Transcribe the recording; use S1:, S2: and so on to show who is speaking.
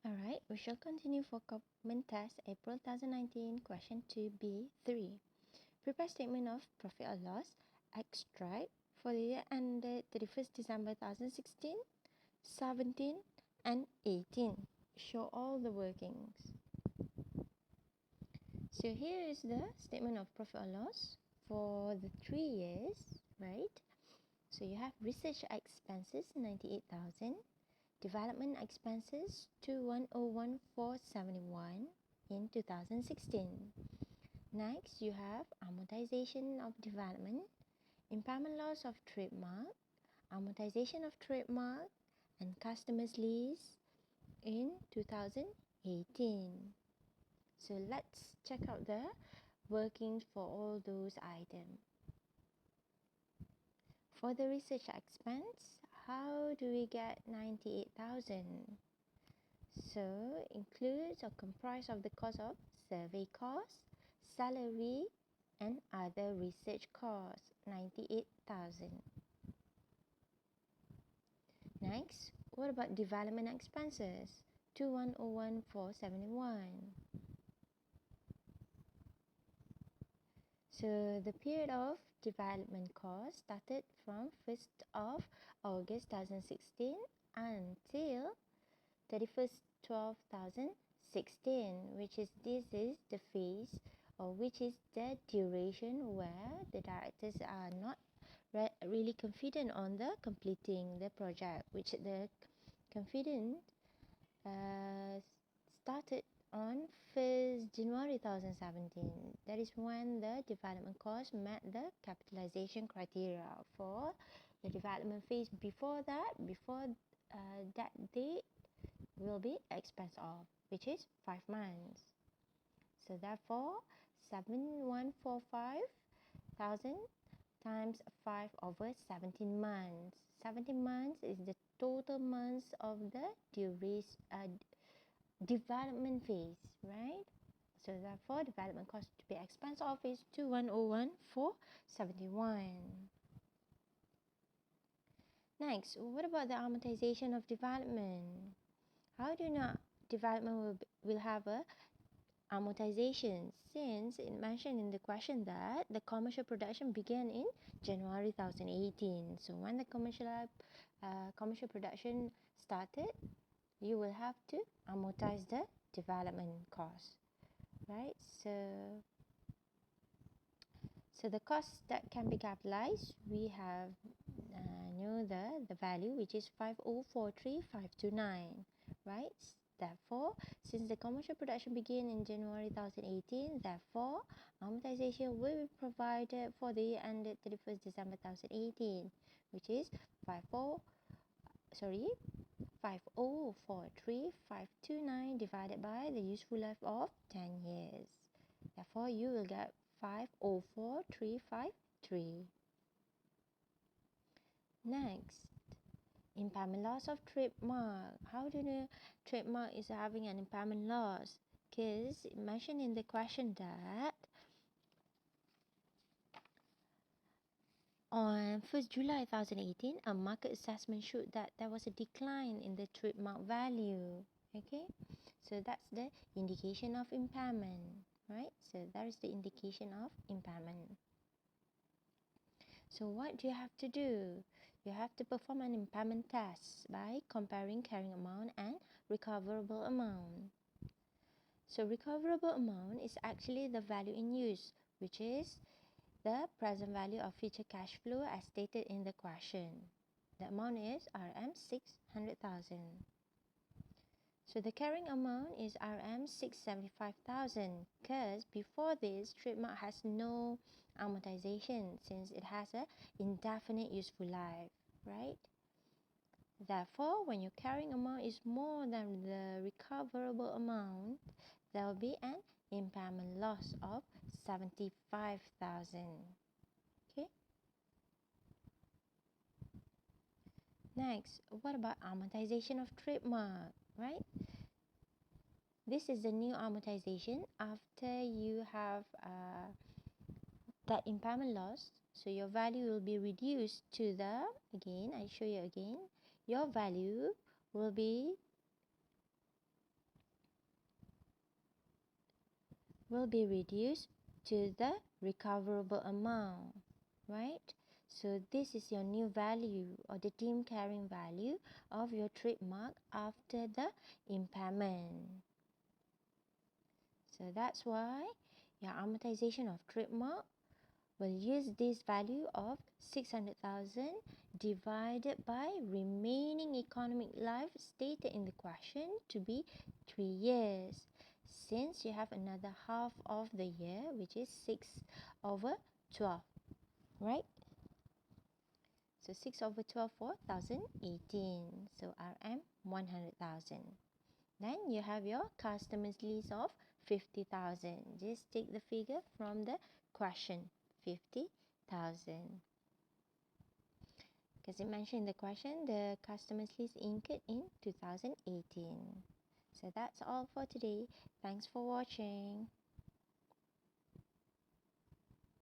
S1: Alright, we shall continue for Common Test April 2019, question 2B3. Prepare statement of profit or loss, extract for the year ended 31st December 2016, 17 and 18. Show all the workings. So here is the statement of profit or loss for the 3 years, right? So you have research expenses 98,000. Development expenses 2101471 in 2016. Next, you have amortization of development, impairment loss of trademark, amortization of trademark, and customer's lease in 2018. So let's check out the workings for all those items. For the research expense, how do we get 98,000? So includes or comprise of the cost of survey costs, salary and other research costs, 98,000. Next, what about development expenses? 2101471. So the period of development cost started from 1st of August 2016 until 31st 12,016, which is this is the phase or which is the duration where the directors are not really confident on the completing the project, which the confident started on 1st January 2017. That is when the development cost met the capitalization criteria for the development phase. Before that date will be expense of, which is 5 months. So therefore 7145,000 times 5 over 17 months. 17 months is the total months of the development phase, right? So therefore development cost to be expense of is 2101471. Next, what about the amortization of development? How do you know development will have a amortization, since it mentioned in the question that the commercial production began in January 2018. So when the commercial production started, you will have to amortize the development cost, right? So the cost that can be capitalized, we have know the value, which is 5043529, right? Therefore, since the commercial production began in January 2018, therefore amortization will be provided for the year ended 31st December 2018, which is 5043529 divided by the useful life of 10 years. Therefore, you will get 504353. Next, impairment loss of trademark. How do you know trademark is having an impairment loss? Because it mentioned in the question that on 1st July 2018, a market assessment showed that there was a decline in the trademark value. Okay, so that's the indication of impairment, right? So that is the indication of impairment. So what do you have to do? You have to perform an impairment test by comparing carrying amount and recoverable amount. So recoverable amount is actually the value in use, which is the present value of future cash flow as stated in the question. The amount is RM600,000. So the carrying amount is RM675,000 because before this, trademark has no amortization since it has an indefinite useful life, right? Therefore, when your carrying amount is more than the recoverable amount, there will be an impairment loss of 75,000. Okay. Next, what about amortization of trademark, right? This is the new amortization after you have that impairment loss. So your value will be reduced to the, again, I show you again, your value will be will be reduced to the recoverable amount, right? So this is your new value or the team carrying value of your trademark after the impairment. So that's why your amortization of trademark will use this value of 600,000 divided by remaining economic life stated in the question to be 3 years, since you have another half of the year, which is 6/12, right? So 6/12 for 2018. So RM 100,000. Then you have your customer's list of 50,000. Just take the figure from the question, 50,000. Because it mentioned in the question, the customer's list incurred in 2018. So that's all for today. Thanks for watching.